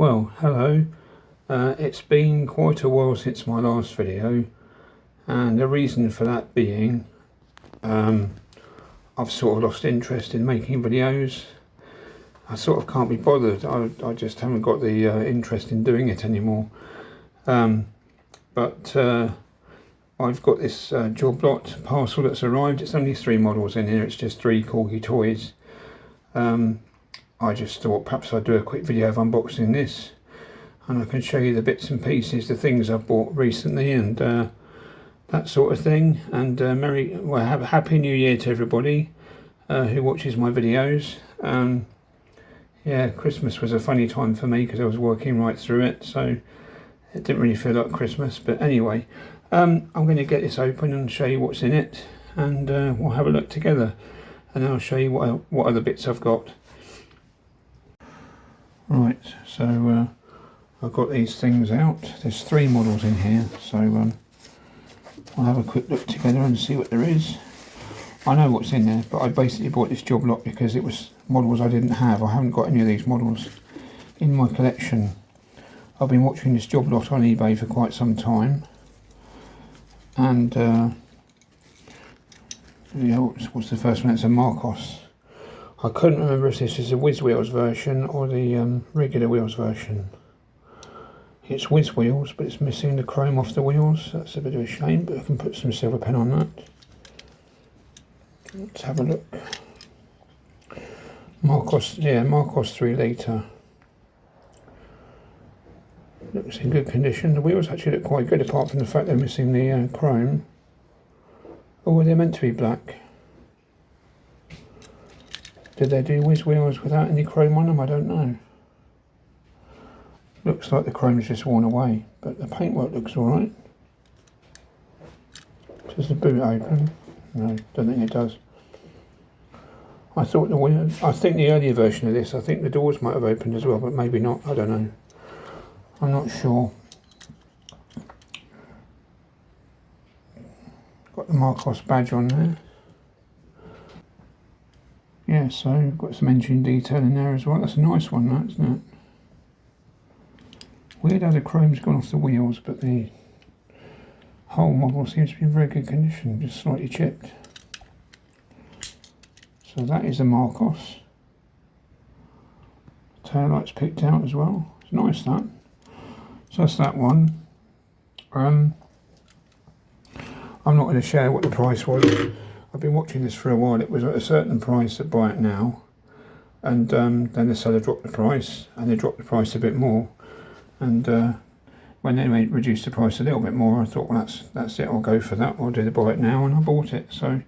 Well, hello. It's been quite a while since my last video, and the reason for that being I've sort of lost interest in making videos. I sort of can't be bothered. I just haven't got the interest in doing it anymore. But I've got this job lot parcel that's arrived. It's only 3 models in here. It's just 3 Corgi Toys. I just thought perhaps I'd do a quick video of unboxing this, and I can show you the bits and pieces, the things I've bought recently, and that sort of thing. And have a happy new year to everybody who watches my videos. Yeah, Christmas was a funny time for me because I was working right through it, so it didn't really feel like Christmas. But anyway, I'm going to get this open and show you what's in it, and we'll have a look together, and I'll show you what other bits I've got. Right, so I've got these things out. There's 3 models in here, so I'll have a quick look together and see what there is. I know what's in there, but I basically bought this job lot because it was models I didn't have. I haven't got any of these models in my collection. I've been watching this job lot on eBay for quite some time, and yeah, what's the first one? It's a Marcos. I couldn't remember if this is the Whiz Wheels version or the regular wheels version. It's Whiz Wheels, but it's missing the chrome off the wheels. That's a bit of a shame, but I can put some silver pen on that. Let's have a look. Marcos, yeah, Marcos 3 litre. Looks in good condition. The wheels actually look quite good, apart from the fact they're missing the chrome. Oh, they're meant to be black. Did they do Whiz Wheels without any chrome on them? I don't know. Looks like the chrome's just worn away, but the paintwork looks alright. Does the boot open? No, don't think it does. I think the earlier version of this, I think the doors might have opened as well, but maybe not, I don't know. I'm not sure. Got the Marcos badge on there. Yeah, so got some engine detail in there as well. That's a nice one, that, isn't it? Weird how the chrome's gone off the wheels, but the whole model seems to be in very good condition, just slightly chipped. So that is a Marcos. Tail lights picked out as well. It's nice, that. So that's that one. I'm not going to share what the price was. I've been watching this for a while. It was at a certain price at Buy It Now, and then the seller dropped the price, and they dropped the price a bit more. And when they reduced the price a little bit more, I thought, well, that's it. I'll go for that. I'll do the Buy It Now, and I bought it. So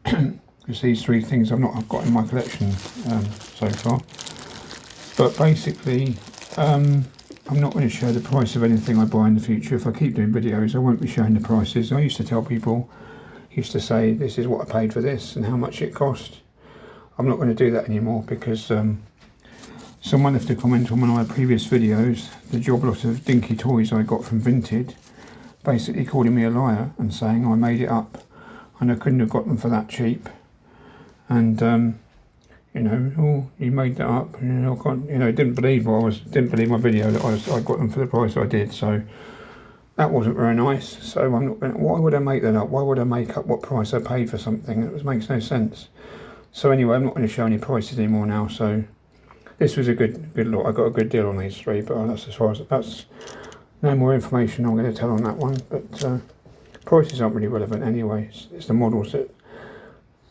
because these 3 things I've got in my collection so far. But basically, I'm not going to show the price of anything I buy in the future. If I keep doing videos, I won't be showing the prices. I used to tell people, used to say, this is what I paid for this and how much it cost. I'm not going to do that anymore because someone left a comment on one of my previous videos, the job lot of dinky toys I got from Vinted, basically calling me a liar and saying I made it up and I couldn't have got them for that cheap. And you know, oh, you made that up. You know, didn't believe my video that I got them for the price I did. So that wasn't very nice. So I'm not going. Why would I make that up? Why would I make up what price I paid for something? It makes no sense. So anyway, I'm not going to show any prices anymore now. So this was a good lot. I got a good deal on these 3, but that's as far as that's. No more information I'm going to tell on that one. But prices aren't really relevant anyway. It's the models that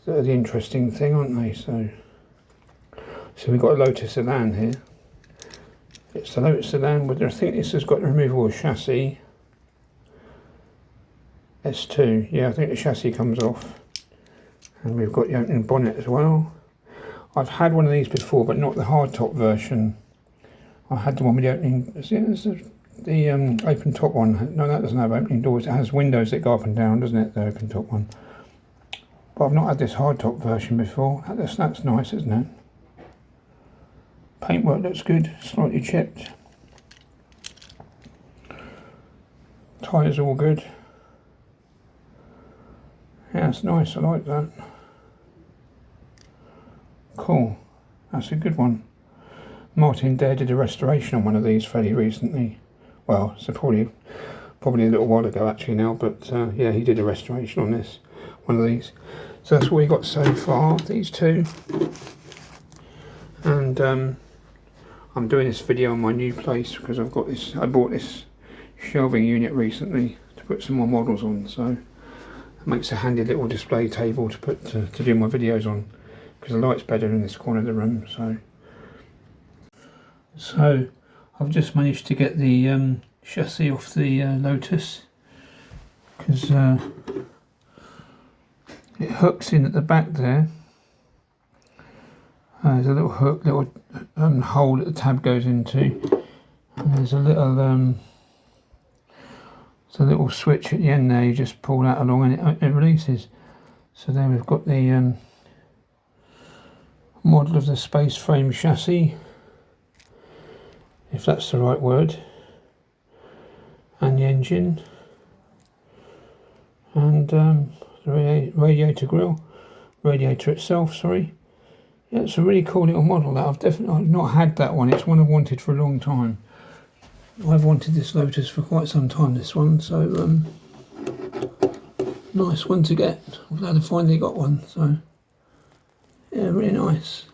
are the interesting thing, aren't they? So we've got a Lotus sedan here. It's the Lotus sedan with, I think this has got the removable chassis. S2, yeah, I think the chassis comes off. And we've got the opening bonnet as well. I've had one of these before, but not the hardtop version. I had the one with the opening, the open top one. No, that doesn't have opening doors. It has windows that go up and down, doesn't it, the open top one? But I've not had this hardtop version before. That's nice, isn't it? Paintwork looks good, slightly chipped. Tyres all good. Yeah, it's nice, I like that. Cool, that's a good one. Martin Dare did a restoration on one of these fairly recently. Well, so probably a little while ago actually now, but yeah, he did a restoration on this, one of these. So that's what we got so far, these two. And I'm doing this video on my new place because I bought this shelving unit recently to put some more models on, so it makes a handy little display table to put to do my videos on, because the light's better in this corner of the room. So I've just managed to get the chassis off the Lotus, because it hooks in at the back there. There's a little hook, little hole that the tab goes into, and there's a little switch at the end there. You just pull that along and it releases. So there we've got the model of the space frame chassis, if that's the right word, and the engine, and the radiator itself, sorry. Yeah, it's a really cool little model. That I've not had that one. It's one I've wanted for a long time. I've wanted this Lotus for quite some time, this one, so nice one to get. I'm glad I finally got one, so yeah, really nice.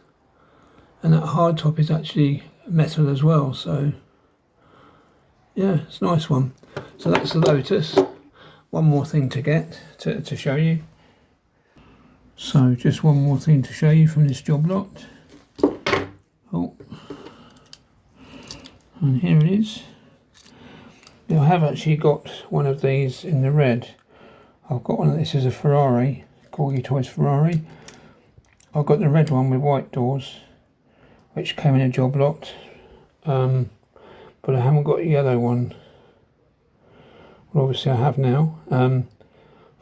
And that hard top is actually metal as well, so yeah, it's a nice one. So that's the Lotus. One more thing to get to show you. So just one more thing to show you from this job lot. Oh, and here it is. Now I have actually got one of these in the red. I've got one of this is a Ferrari, Corgi Toys Ferrari. I've got the red one with white doors, which came in a job lot, but I haven't got a yellow one. Well, obviously I have now.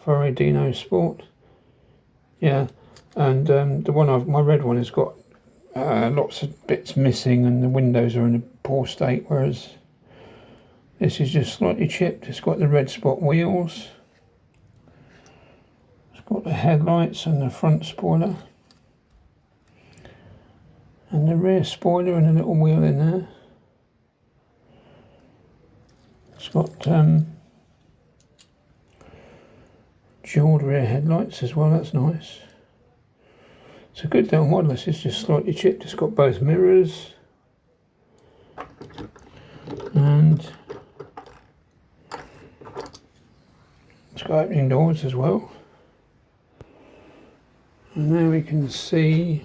Ferrari Dino Sport. Yeah, and my red one has got lots of bits missing, and the windows are in a poor state, whereas this is just slightly chipped. It's got the red spot wheels. It's got the headlights and the front spoiler, and the rear spoiler and a little wheel in there. It's got dual rear headlights as well, that's nice. It's a good little model. It's just slightly chipped. It's got both mirrors, and it's got opening doors as well. And now we can see,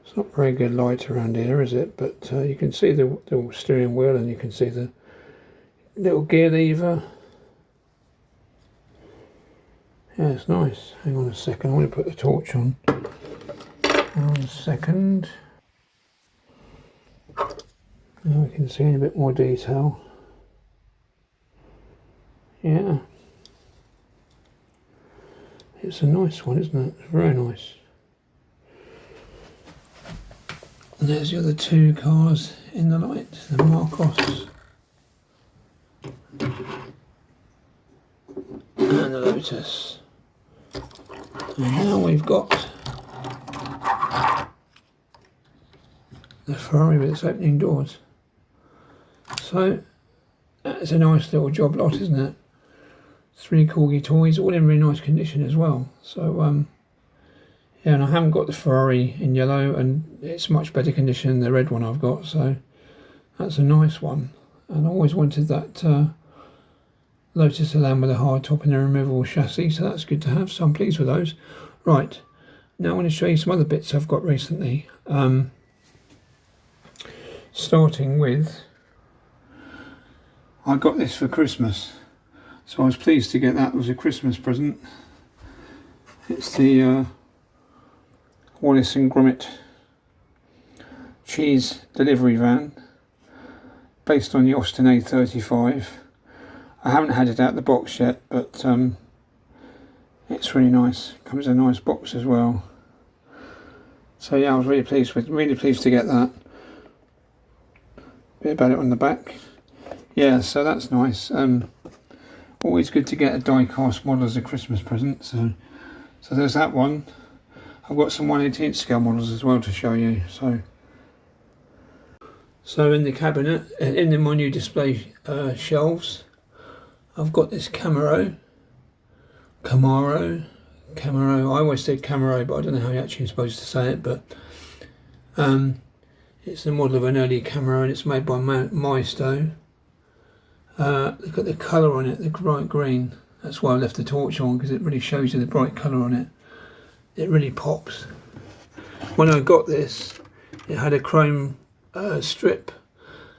it's not very good light around here, is it? But you can see the steering wheel, and you can see the little gear lever. Yeah, it's nice. Hang on a second, I want to put the torch on. Hang on a second. Now we can see in a bit more detail. Yeah. It's a nice one, isn't it? It's very nice. And there's the other two cars in the light, the Marcos and the Lotus. And now we've got the Ferrari with its opening doors. So that's a nice little job lot, isn't it? 3 Corgi Toys, all in really nice condition as well. So yeah, and I haven't got the Ferrari in yellow, and it's much better condition than the red one I've got, so that's a nice one. And I always wanted that Lotus Elan with a hard top and a removable chassis, so that's good to have, so I'm pleased with those. Right, now I want to show you some other bits I've got recently. Starting with, I got this for Christmas, so I was pleased to get that as a Christmas present. It's the Wallace and Gromit cheese delivery van, based on the Austin A35. I haven't had it out the box yet, but it's really nice. Comes in a nice box as well. So yeah, I was really pleased to get that. Bit about it on the back. Yeah, so that's nice. Always good to get a die-cast model as a Christmas present. So there's that one. I've got some 1/18 scale models as well to show you. So in the cabinet, in my new display shelves, I've got this Camaro. I always said Camaro, but I don't know how you're actually supposed to say it. But it's the model of an early Camaro, and it's made by Maisto. Look at the colour on it, the bright green. That's why I left the torch on, because it really shows you the bright colour on it. It really pops. When I got this, it had a chrome strip,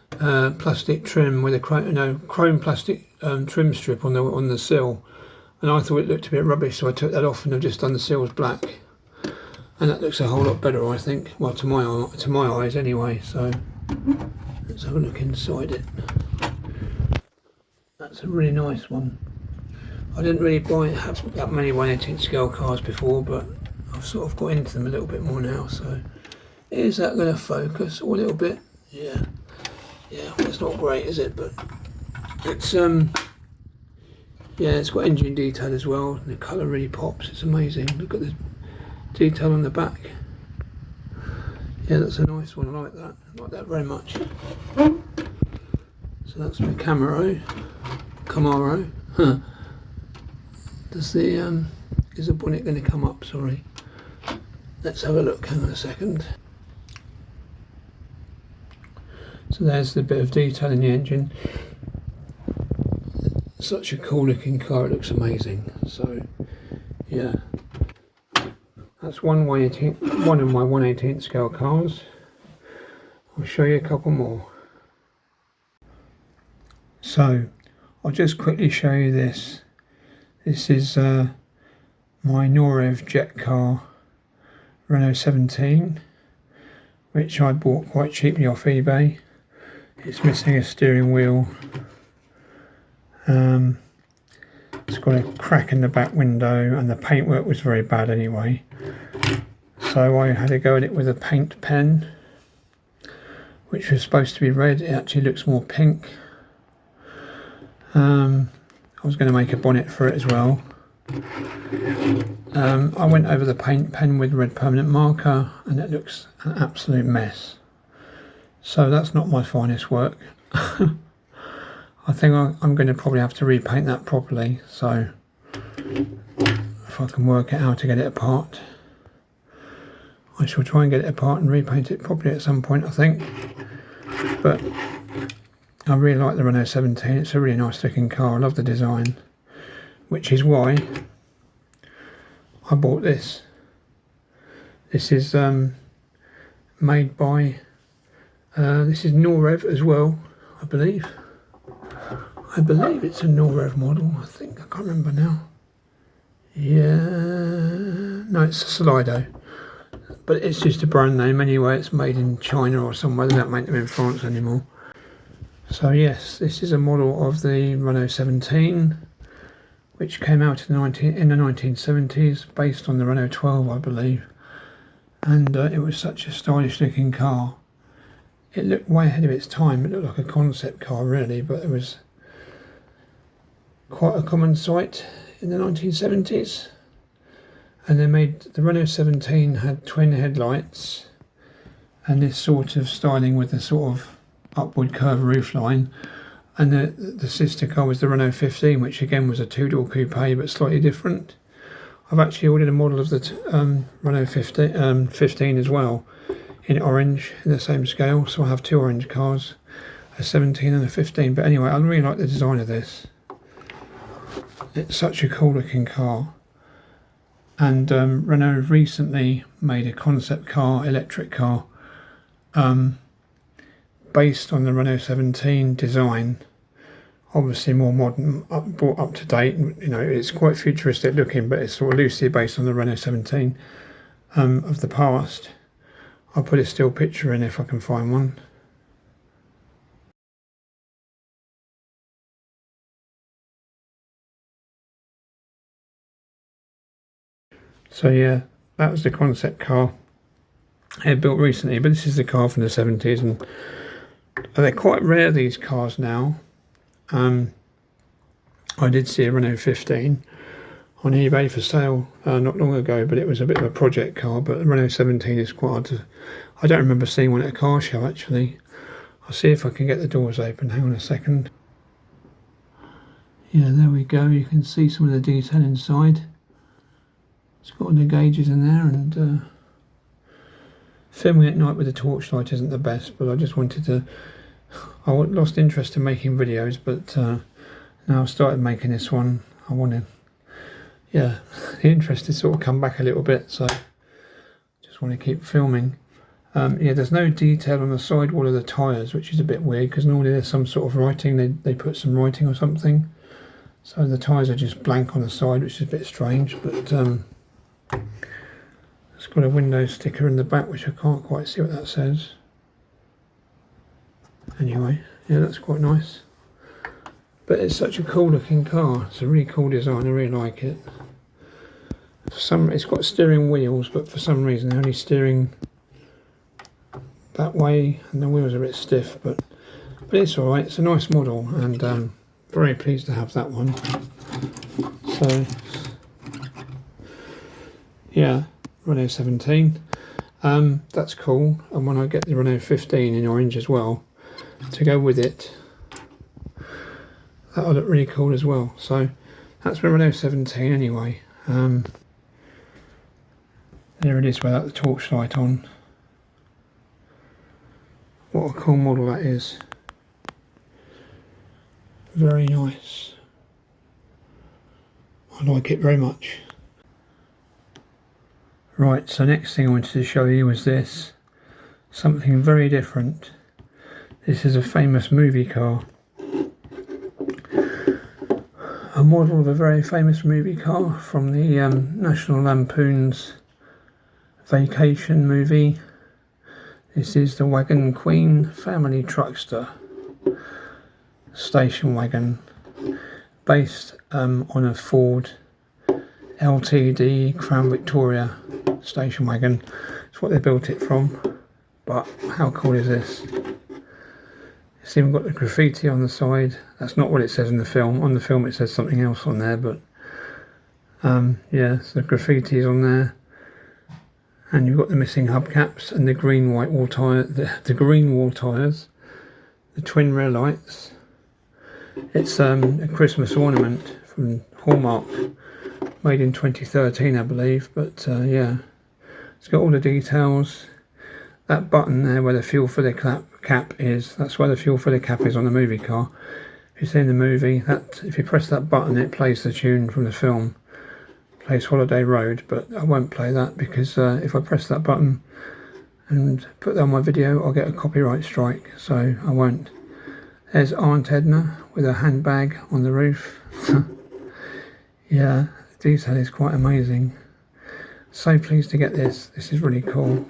plastic trim with a chrome plastic trim strip on the sill, and I thought it looked a bit rubbish, so I took that off and I've just done the sills black, and that looks a whole lot better, I think. Well, to my eyes anyway. So let's have a look inside it. That's a really nice one. I didn't really have that many 1/18 scale cars before, but I've sort of got into them a little bit more now. So is that going to focus a little bit? Yeah, well, it's not great, is it? But it's yeah, it's got engine detail as well. The colour really pops. It's amazing. Look at the detail on the back. Yeah, that's a nice one. I like that very much. So that's my Camaro. Does the is the bonnet going to come up? Sorry. Let's have a look. Hang on a second. So there's the bit of detail in the engine. Such a cool looking car. It looks amazing. So yeah, that's one of my 1/18 scale cars. I'll show you a couple more. So I'll just quickly show you this. This is my Norev jet car, Renault 17, which I bought quite cheaply off eBay. It's missing a steering wheel. It's got a crack in the back window, and the paintwork was very bad anyway. So I had to go at it with a paint pen, which was supposed to be red. It actually looks more pink. I was going to make a bonnet for it as well. I went over the paint pen with red permanent marker, and it looks an absolute mess. So that's not my finest work. I think I'm going to probably have to repaint that properly. So if I can work out how to get it apart, I shall try and get it apart and repaint it properly at some point, I think. But I really like the Renault 17. It's a really nice looking car. I love the design, which is why I bought this. This is made by this is Norev as well, I believe. I believe it's a Norev model. I think, I can't remember now. Yeah, no, it's a Slido, but it's just a brand name anyway. It's made in China or somewhere. They don't make them in France anymore. So yes, this is a model of the Renault 17, which came out in the 1970s, based on the Renault 12, I believe. And it was such a stylish looking car. It looked way ahead of its time. It looked like a concept car really, but it was quite a common sight in the 1970s. And they made the Renault 17 had twin headlights and this sort of styling with the sort of upward curved roofline, and the sister car was the Renault 15, which again was a two-door coupe but slightly different. I've actually ordered a model of the Renault 15 as well, in orange, in the same scale, so I have two orange cars, a 17 and a 15. But anyway, I really like the design of this. It's such a cool looking car. And Renault recently made a concept car, electric car, based on the Renault 17 design, obviously more modern, brought up to date. You know, it's quite futuristic looking, but it's sort of loosely based on the Renault 17 of the past. I'll put a still picture in if I can find one. So yeah, that was the concept car I had built recently, but this is the car from the 70s, and they're quite rare, these cars now. I did see a Renault 15. on eBay for sale not long ago, but it was a bit of a project car. But the Renault 17 is quite hard to... I don't remember seeing one at a car show actually. I'll see if I can get the doors open. Hang on a second. Yeah, there we go. You can see some of the detail inside. It's got all the gauges in there, and filming at night with a torchlight isn't the best, but I just wanted to... I lost interest in making videos, but now I've started making this one. I want to... Yeah, the interest has sort of come back a little bit, so just want to keep filming. Yeah, there's no detail on the sidewall of the tyres, which is a bit weird, because normally there's some sort of writing. They put some writing or something. So the tyres are just blank on the side, which is a bit strange, but it's got a window sticker in the back, which I can't quite see what that says. Anyway, yeah, that's quite nice. But it's such a cool looking car. It's a really cool design. I really like it. It's got steering wheels, but for some reason they're only steering that way, and the wheels are a bit stiff. But it's all right. It's a nice model, and very pleased to have that one. So yeah, Renault 17. That's cool. And when I get the Renault 15 in orange as well to go with it, that'll look really cool as well. So that's my Renault 17 anyway. There it is without the torchlight on. What a cool model that is. Very nice. I like it very much. Right, so next thing I wanted to show you was this. Something very different. This is a famous movie car. A model of a very famous movie car from the National Lampoon's Vacation movie. This is the Wagon Queen family truckster station wagon, based on a Ford LTD Crown Victoria station wagon. That's what they built it from. But how cool is this? It's even got the graffiti on the side. That's not what it says in the film. On the film it says something else on there, but yeah, so the graffiti is on there. And you've got the missing hubcaps and the green white wall tyre, the green wall tyres, the twin rear lights. It's a Christmas ornament from Hallmark, made in 2013 I believe, but yeah, it's got all the details. That button there where the fuel filler cap is, that's where the fuel filler cap is on the movie car. If you've seen the movie, that if you press that button it plays the tune from the film. Plays Holiday Road, but I won't play that because if I press that button and put that on my video I'll get a copyright strike, so I won't. There's Aunt Edna with her handbag on the roof. Yeah, the detail is quite amazing. So pleased to get this. This is really cool.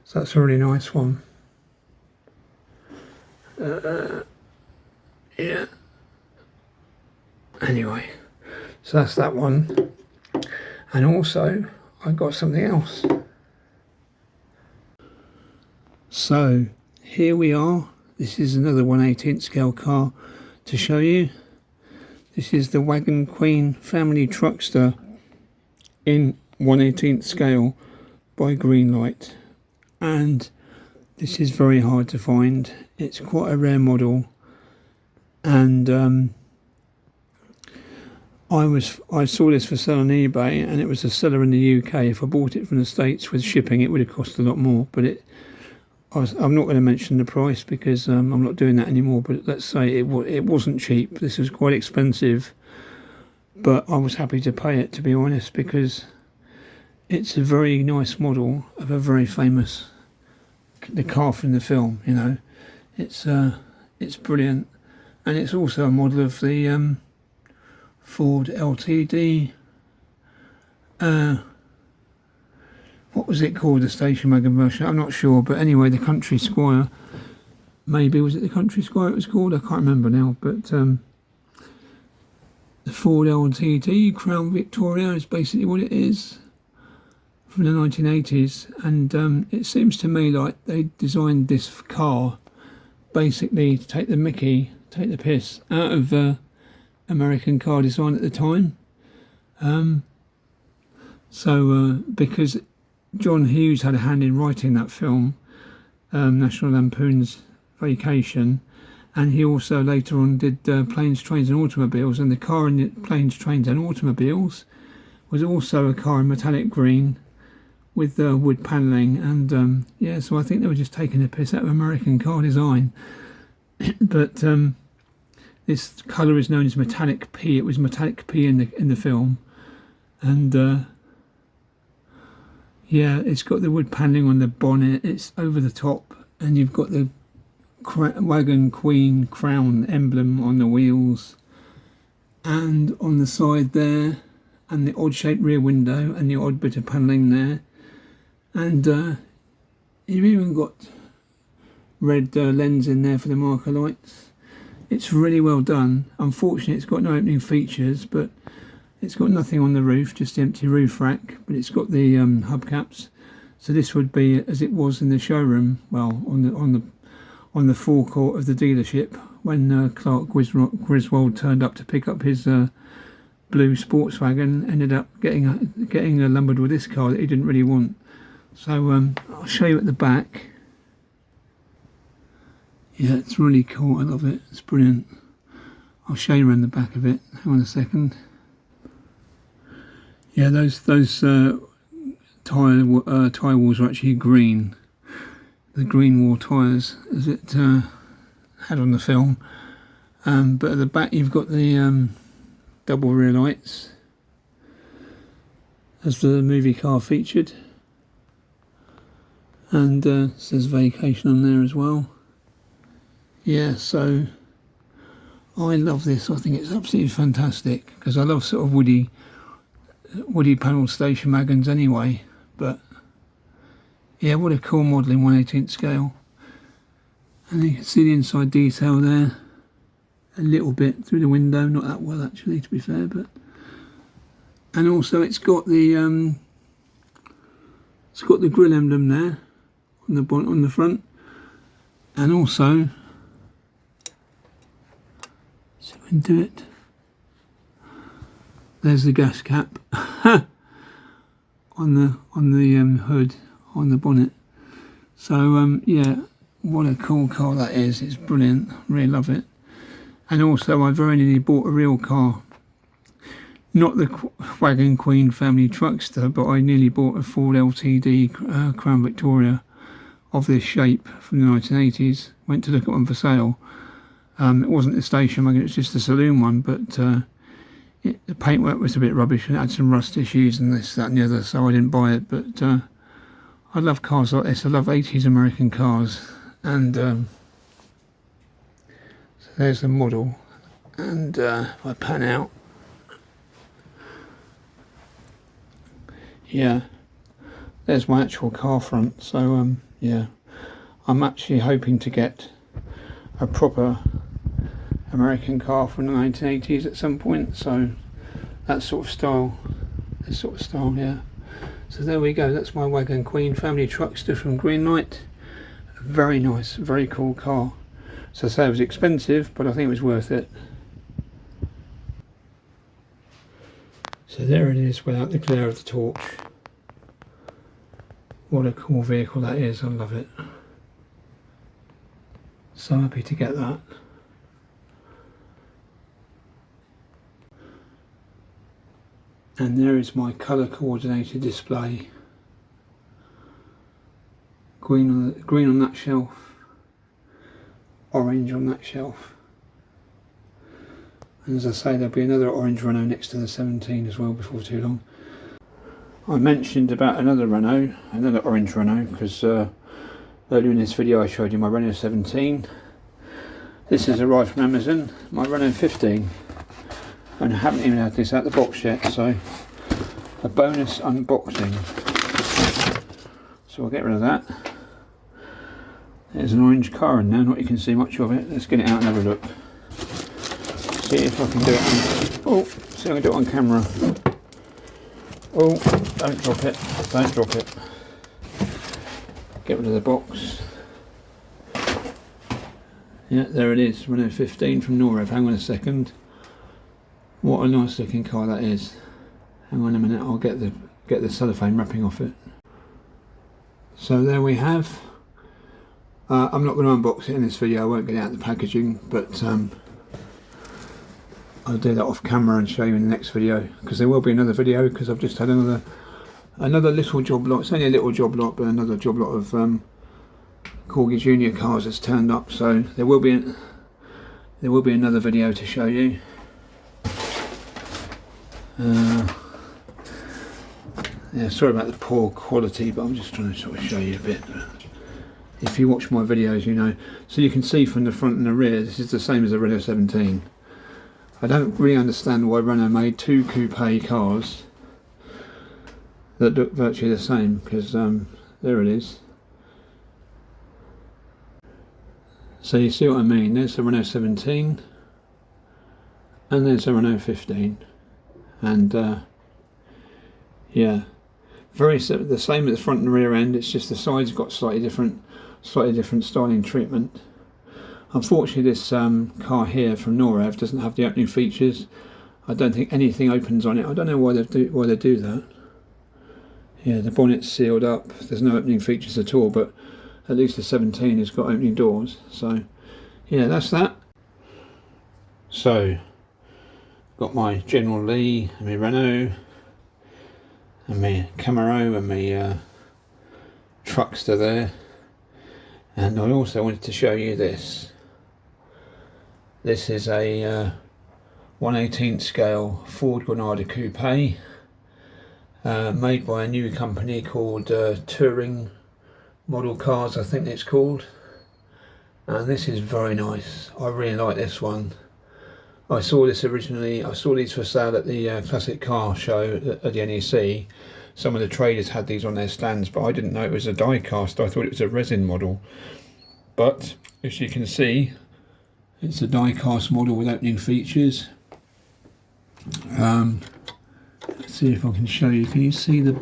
So that's a really nice one. Yeah. Anyway, so that's that one. And also, I got something else. So, here we are. This is another 1/18 scale car to show you. This is the Wagon Queen family truckster in 1/18 scale by Greenlight. And this is very hard to find. It's quite a rare model. And I saw this for sale on eBay, and it was a seller in the UK. If I bought it from the States with shipping, it would have cost a lot more. But I'm not going to mention the price because I'm not doing that anymore. But let's say it wasn't cheap. This was quite expensive, but I was happy to pay it, to be honest, because it's a very nice model of a very famous the car from the film. You know, it's brilliant, and it's also a model of the Ford LTD, what was it called, the station wagon version? I'm not sure, but anyway, the Country Squire, maybe, was it the Country Squire it was called? I can't remember now, but the Ford LTD Crown Victoria is basically what it is, from the 1980s, and it seems to me like they designed this car basically to take the piss out of American car design at the time. Because John Hughes had a hand in writing that film, National Lampoon's Vacation, and he also later on did Planes, Trains and Automobiles, and the car in Planes, Trains and Automobiles was also a car in metallic green with wood panelling, and yeah, so I think they were just taking a piss out of American car design. But this colour is known as metallic P. It was metallic P in the film, and yeah, it's got the wood panelling on the bonnet. It's over the top, and you've got the Wagon Queen crown emblem on the wheels, and on the side there, and the odd-shaped rear window, and the odd bit of panelling there, and you've even got red lens in there for the marker lights. It's really well done. Unfortunately, it's got no opening features, but it's got nothing on the roof, just the empty roof rack, but it's got the hubcaps. So this would be as it was in the showroom, well, on the forecourt of the dealership when Clark Griswold turned up to pick up his blue sports wagon. Ended up getting lumbered with this car that he didn't really want. So I'll show you at the back. Yeah, it's really cool. I love it. It's brilliant. I'll show you around the back of it. Hang on a second. Yeah, those tyre walls are actually green. The green wall tyres, as it had on the film. But at the back you've got the double rear lights, as the movie car featured. And says Vacation on there as well. Yeah, so I love this. I think it's absolutely fantastic, because I love sort of woody panel station wagons anyway. But yeah, what a cool model in 1/18 scale. And you can see the inside detail there a little bit through the window, not that well actually, to be fair, but and also it's got the grille emblem there on the bonnet on the front, and also so we can do it. There's the gas cap on the hood, on the bonnet. So yeah, what a cool car that is. It's brilliant. Really love it. And also I've very nearly bought a real car, not the Wagon Queen family Truckster, but I nearly bought a Ford LTD Crown Victoria of this shape from the 1980s. Went to look at one for sale. It wasn't the station wagon, it was just the saloon one, but the paintwork was a bit rubbish and it had some rust issues and this, that and the other, so I didn't buy it. But I love cars like this. I love 80s American cars. And so there's the model. And if I pan out, yeah, there's my actual car front. So yeah, I'm actually hoping to get a proper American car from the 1980s at some point, so that sort of style, yeah. So there we go, that's my Wagon Queen family Truckster from Greenlight. Very nice, very cool car. So I say it was expensive, but I think it was worth it. So there it is without the glare of the torch. What a cool vehicle that is, I love it. So happy to get that. And there is my colour coordinated display. Green on that shelf, orange on that shelf. And as I say, there'll be another orange Renault next to the 17 as well before too long. I mentioned about another Renault, another orange Renault, because earlier in this video I showed you my Renault 17. This has arrived from Amazon, my Renault 15. And I haven't even had this out of the box yet, so a bonus unboxing. So I'll get rid of that. There's an orange car in there, not you can see much of it. Let's get it out and have a look. See if I can do it on, see if I can do it on camera. Oh, don't drop it, don't drop it. Get rid of the box. Yeah, there it is, Renault 15 from Norev. Hang on a second. What a nice looking car that is. Hang on a minute, I'll get the cellophane wrapping off it. So there we have. I'm not going to unbox it in this video, I won't get out the packaging, but I'll do that off camera and show you in the next video, because there will be another video, because I've just had another little job lot. It's only a little job lot, but another job lot of Corgi Junior cars has turned up, so there will be another video to show you. Yeah, sorry about the poor quality, but I'm just trying to sort of show you a bit. If you watch my videos, you know. So you can see from the front and the rear, this is the same as the Renault 17. I don't really understand why Renault made two coupe cars that look virtually the same, because there it is. So you see what I mean, there's the Renault 17 and there's the Renault 15, and yeah, the same at the front and rear end. It's just the sides got slightly different styling treatment. Unfortunately, this car here from Norev doesn't have the opening features. I don't think anything opens on it. I don't know why they do that. Yeah, the bonnet's sealed up. There's no opening features at all, but at least the 17 has got opening doors. So yeah, that's that. So got my General Lee and my Renault and my Camaro and my Truckster there, and I also wanted to show you this. This is a 1/18 scale Ford Granada coupe, made by a new company called Touring Model Cars, I think it's called, and this is very nice. I really like this one. I saw this originally, I saw these for sale at the classic car show at the NEC. Some of the traders had these on their stands, but I didn't know it was a die-cast. I thought it was a resin model. But as you can see, it's a die-cast model with opening features. Let's see if I can show you. Can you see the...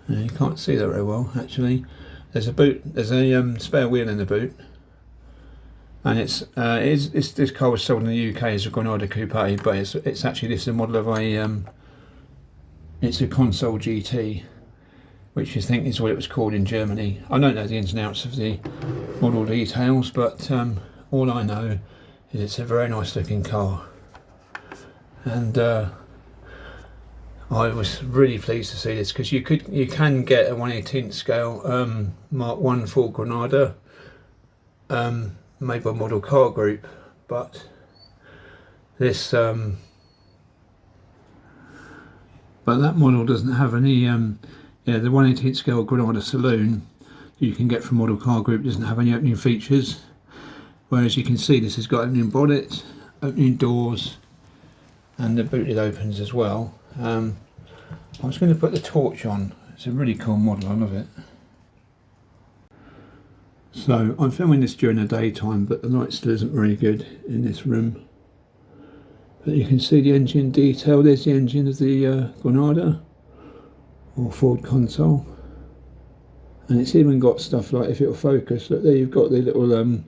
No, you can't see that very well, actually. There's a boot. There's a spare wheel in the boot. And this car was sold in the UK as a Granada coupe, but it's actually, this is a model of a it's a console GT, which I think is what it was called in Germany. I don't know the ins and outs of the model details, but all I know is it's a very nice looking car, and I was really pleased to see this, because you can get a 1/18 scale Mark 1 Ford Granada made by Model Car Group, but this but that model doesn't have any yeah, the 1/18 scale Granada Saloon you can get from Model Car Group doesn't have any opening features, whereas you can see this has got opening bonnet, opening doors, and the boot lid opens as well. I was going to put the torch on. It's a really cool model, I love it. So I'm filming this during the daytime, but the light still isn't very good in this room. But you can see the engine detail. There's the engine of the Granada or Ford console, and it's even got stuff like, if it'll focus, look there, you've got the little a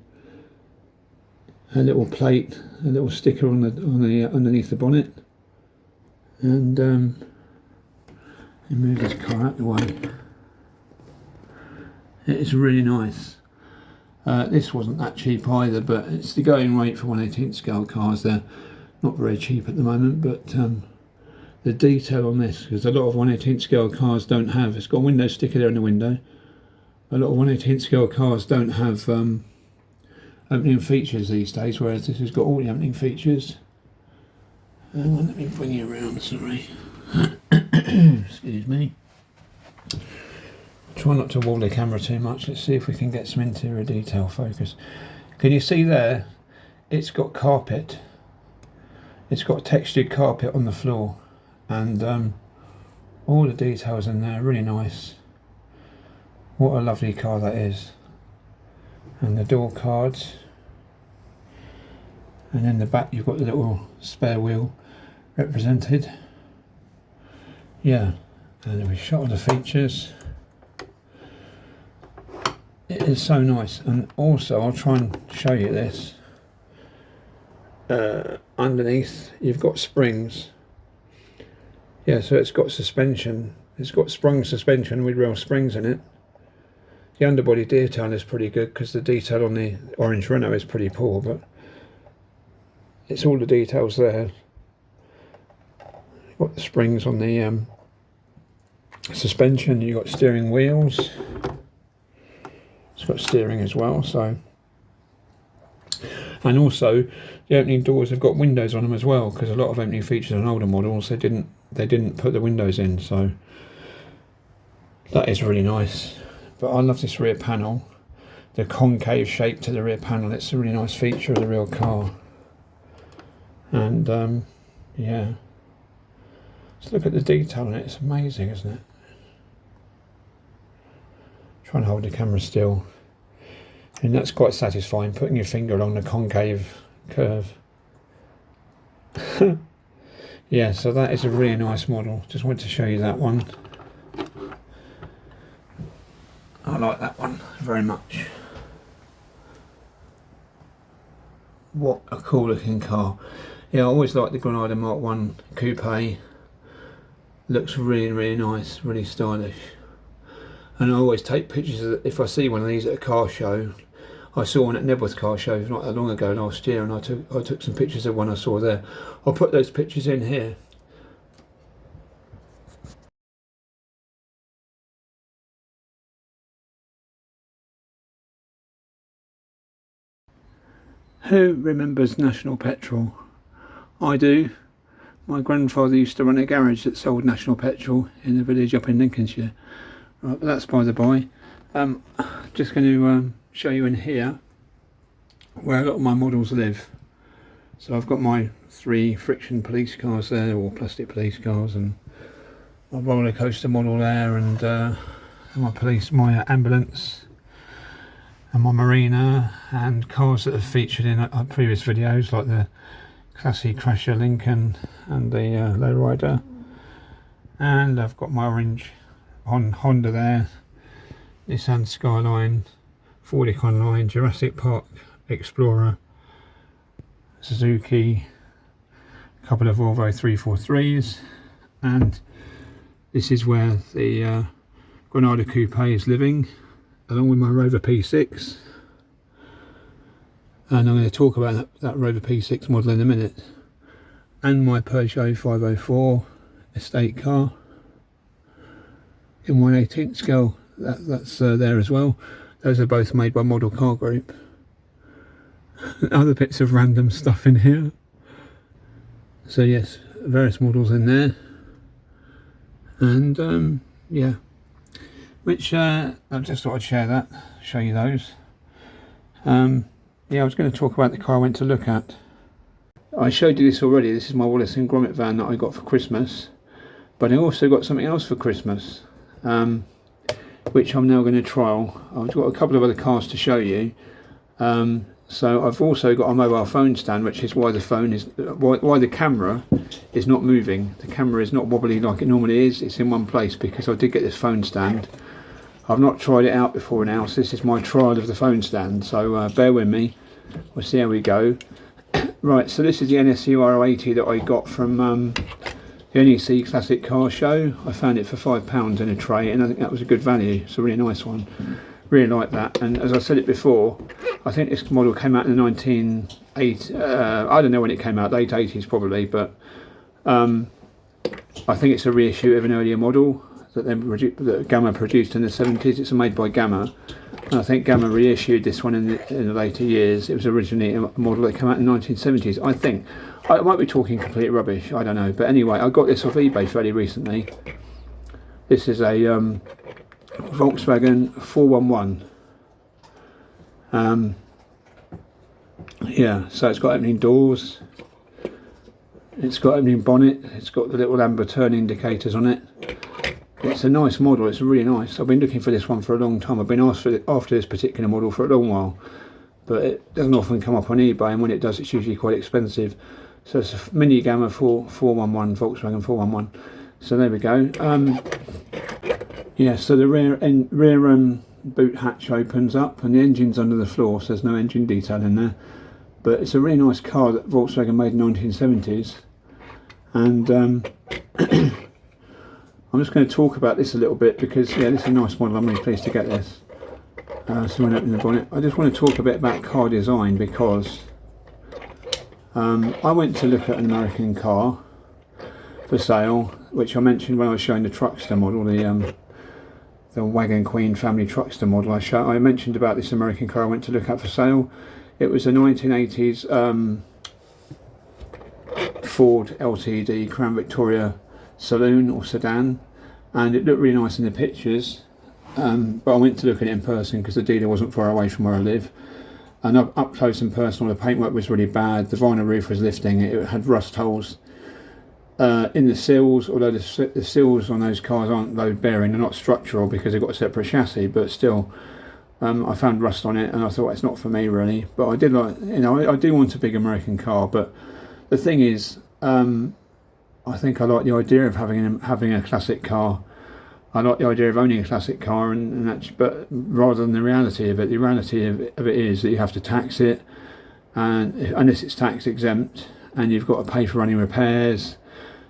little plate, a little sticker on the underneath the bonnet, and let me move this car out of the way. It is really nice. This wasn't that cheap either, but it's the going rate for 1/18 scale cars. They're not very cheap at the moment, but the detail on this, because a lot of 1/18 scale cars don't have, it's got a window sticker there in the window. A lot of 1/18 scale cars don't have opening features these days, whereas this has got all the opening features. Hang on, let me bring you around, sorry. Excuse me. Try not to wall the camera too much. Let's see if we can get some interior detail focus. Can you see there? It's got carpet. It's got textured carpet on the floor, and all the details in there, really nice. What a lovely car that is. And the door cards. And in the back you've got the little spare wheel represented. Yeah, and then we shot all the features. It is so nice, and also I'll try and show you this. Underneath you've got springs, Yeah, so it's got suspension. It's got sprung suspension with real springs in it. The underbody detail is pretty good because the detail on the orange Renault is pretty poor, but it's all the details there. You've got the springs on the suspension. You've got steering wheels. It's got steering as well. So, and also the opening doors have got windows on them as well, because a lot of opening features on older models they didn't put the windows in. So that is really nice. But I love this rear panel, the concave shape to the rear panel. It's a really nice feature of the real car. And yeah, just look at the detail on it. It's amazing, isn't it? Try and hold the camera still, and that's quite satisfying, putting your finger along the concave curve. Yeah, so that is a really nice model. Just wanted to show you that one. I like that one very much. What a cool looking car. Yeah, I always like the Granada Mark 1 Coupe. Looks really, really nice, really stylish. And I always take pictures of, if I see one of these at a car show. I saw one at Nebworth car show not that long ago, last year, and I took some pictures of one I saw there. I'll put those pictures in here. Who remembers National Petrol? I do. My grandfather used to run a garage that sold National Petrol in a village up in Lincolnshire. Right, but that's by the by. Just going to show you in here where a lot of my models live. So I've got my 3 friction police cars there, or plastic police cars, and my roller coaster model there, and my ambulance, and my marina, and cars that have featured in previous videos, like the classic Crasher Lincoln and the Lowrider. And I've got my orange Honda there, Nissan Skyline, Ford Econoline, Jurassic Park Explorer, Suzuki, a couple of Volvo 343s, and this is where the Granada Coupe is living, along with my Rover P6. And I'm going to talk about that Rover P6 model in a minute, and my Peugeot 504 estate car in 1/18 scale. That's there as well. Those are both made by Model Car Group. Other bits of random stuff in here. So yes, various models in there, and yeah, which I just thought I'd share that, show you those. Yeah, I was going to talk about the car I went to look at. I showed you this already. This is my Wallace and Gromit van that I got for Christmas, but I also got something else for Christmas, which I'm now going to trial. I've got a couple of other cars to show you. So I've also got a mobile phone stand, which is why the phone is why the camera is not moving. The camera is not wobbly like it normally is. It's in one place because I did get this phone stand. I've not tried it out before now, so this is my trial of the phone stand, so bear with me, we'll see how we go. Right, so this is the NSU R80 that I got from the NEC Classic Car Show. I found it for £5 in a tray, and I think that was a good value. It's a really nice one, really like that. And as I said it before, I think this model came out in the 1980s, I don't know when it came out, late 80s probably, but I think it's a reissue of an earlier model that Gamma produced in the 70s. It's made by Gamma, and I think Gamma reissued this one in the later years. It was originally a model that came out in the 1970s. I think I might be talking complete rubbish, I don't know, but anyway, I got this off eBay fairly recently. This is a Volkswagen 411. Yeah, so it's got opening doors, it's got opening bonnet, it's got the little amber turn indicators on it. It's a nice model, it's really nice. I've been looking for this one for a long time. I've been after this particular model for a long while, but it doesn't often come up on eBay, and when it does, it's usually quite expensive. So it's a Mini Gamma 411, Volkswagen 411. So there we go. Yeah, so the rear boot hatch opens up, and the engine's under the floor, so there's no engine detail in there. But it's a really nice car that Volkswagen made in the 1970s, and I'm just going to talk about this a little bit because yeah, this is a nice model. I'm really pleased to get this. So when I open the bonnet, I just want to talk a bit about car design because I went to look at an American car for sale, which I mentioned when I was showing the Truckster model, the Wagon Queen family Truckster model. I mentioned about this American car I went to look at for sale. It was a 1980s Ford LTD Crown Victoria saloon or sedan, and it looked really nice in the pictures, but I went to look at it in person because the dealer wasn't far away from where I live, and up close and personal the paintwork was really bad. The vinyl roof was lifting, it had rust holes in the sills, although the sills on those cars aren't load bearing, they're not structural because they've got a separate chassis, but still I found rust on it and I thought it's not for me really. But I did like, you know, I do want a big American car, but the thing is, I think I like the idea of having a classic car. I like the idea of owning a classic car, and that's, but rather than the reality of it, the reality of it is that you have to tax it, and unless it's tax exempt, and you've got to pay for running repairs.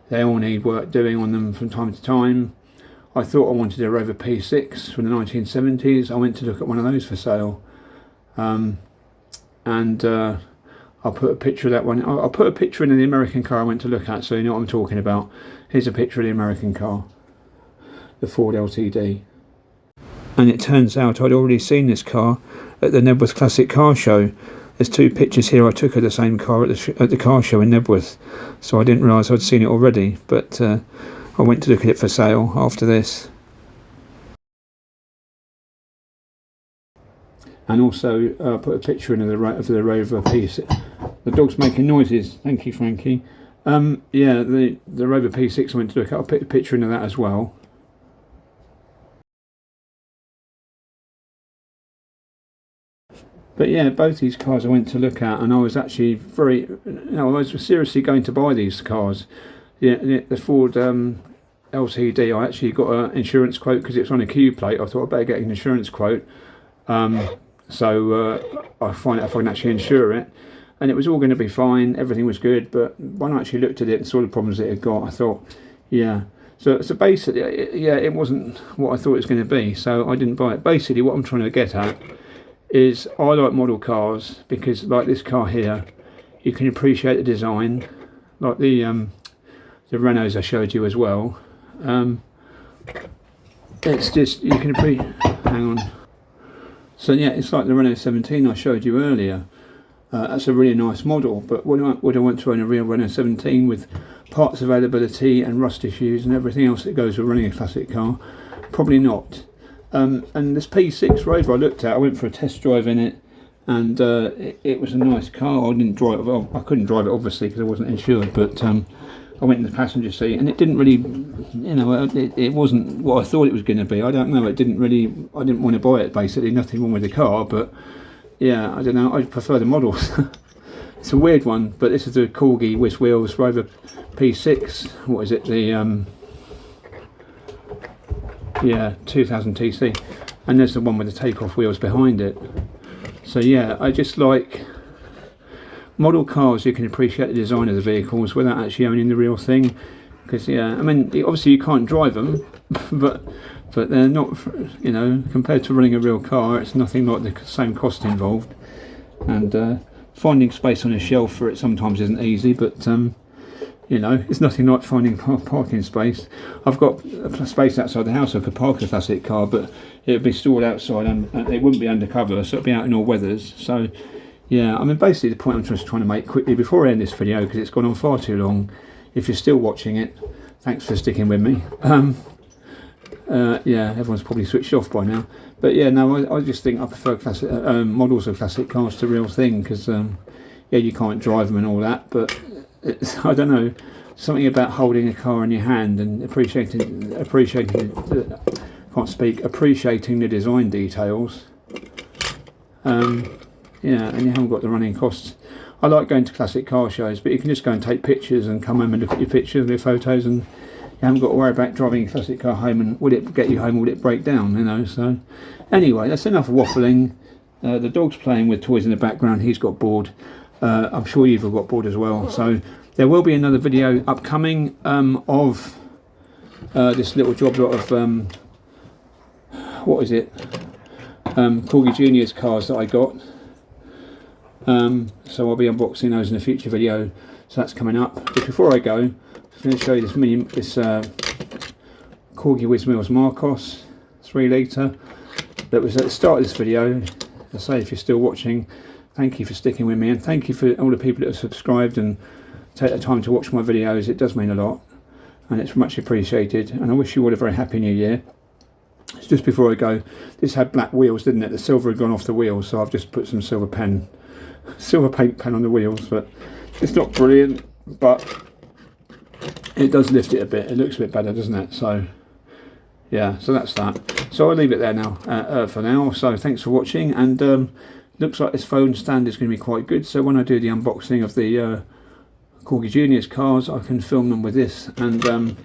They all need work doing on them from time to time. I thought I wanted a Rover P6 from the 1970s. I went to look at one of those for sale, and I'll put a picture of that one. I'll put a picture in of the American car I went to look at, so you know what I'm talking about. Here's a picture of the American car, the Ford LTD. And it turns out I'd already seen this car at the Nebworth Classic Car Show. There's two pictures here I took of the same car at the car show in Nebworth, so I didn't realise I'd seen it already, but I went to look at it for sale after this. And also put a picture in of the Rover P6. The dog's making noises. Thank you, Frankie. Yeah, the Rover P6 I went to look at. I'll put a picture in of that as well. But yeah, both these cars I went to look at, and I was actually I was seriously going to buy these cars. Yeah, the Ford LTD, I actually got an insurance quote because it's on a Q plate. I thought I'd better get an insurance quote. So I find out if I can actually insure it, and it was all going to be fine, everything was good, but when I actually looked at it and saw the problems it had got, I thought, yeah, so basically, yeah, it wasn't what I thought it was going to be, so I didn't buy it. Basically what I'm trying to get at is I like model cars because, like this car here, you can appreciate the design, like the Renaults I showed you as well. It's just, you can appreciate, hang on. So yeah, it's like the Renault 17 I showed you earlier. That's a really nice model, but would I want to own a real Renault 17 with parts availability and rust issues and everything else that goes with running a classic car? Probably not. And this P6 Rover I looked at, I went for a test drive in it, and it was a nice car. I didn't drive it, well, I couldn't drive it obviously because I wasn't insured, but I went in the passenger seat, and it didn't really, you know, it wasn't what I thought it was going to be. I don't know, it didn't really, I didn't want to buy it basically, nothing wrong with the car, but yeah, I don't know, I prefer the models. It's a weird one, but this is the Corgi with wheels Rover P6, what is it, the yeah, 2000 TC, and there's the one with the takeoff wheels behind it. So yeah, I just like model cars. You can appreciate the design of the vehicles without actually owning the real thing, because yeah, I mean, obviously you can't drive them, but they're not, you know, compared to running a real car, it's nothing like the same cost involved, and finding space on a shelf for it sometimes isn't easy, but you know, it's nothing like finding parking space. I've got a space outside the house I could park a classic car, but it would be stored outside and it wouldn't be undercover, so it'd be out in all weathers. So yeah, I mean, basically the point I'm just trying to make quickly before I end this video, because it's gone on far too long, if you're still watching it, thanks for sticking with me. Yeah, everyone's probably switched off by now, but yeah, no, I just think I prefer classic models of classic cars to real thing, because yeah, you can't drive them and all that, but it's, I don't know, something about holding a car in your hand and appreciating the design details. Yeah, and you haven't got the running costs. I like going to classic car shows, but you can just go and take pictures and come home and look at your pictures and your photos, and you haven't got to worry about driving a classic car home and will it get you home or will it break down, you know. So anyway, that's enough waffling. The dog's playing with toys in the background, he's got bored. I'm sure you've all got bored as well, so there will be another video upcoming of this little job lot of what is it? Corgi Junior's cars that I got. So I'll be unboxing those in a future video. So that's coming up. But before I go, I'm going to show you this Corgi Wiz Mills Marcos 3 litre that was at the start of this video. I say, if you're still watching, thank you for sticking with me, and thank you for all the people that have subscribed and take the time to watch my videos. It does mean a lot, and it's much appreciated, and I wish you all a very happy new year. Just before I go, this had black wheels, didn't it? The silver had gone off the wheels, so I've just put some silver paint pen on the wheels, but it's not brilliant, but it does lift it a bit. It looks a bit better, doesn't it? So yeah, so that's that. So I'll leave it there now for now. So thanks for watching, and looks like this phone stand is going to be quite good, so when I do the unboxing of the Corgi Junior's cars, I can film them with this, and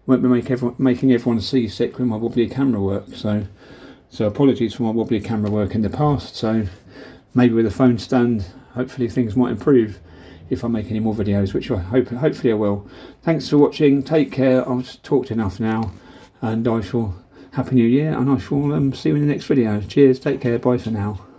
won't be making everyone seasick with my wobbly camera work. So apologies for my wobbly camera work in the past. So maybe with a phone stand, hopefully things might improve if I make any more videos, which I hopefully I will. Thanks for watching. Take care. I've talked enough now, and I shall happy new year, and I shall see you in the next video. Cheers. Take care. Bye for now.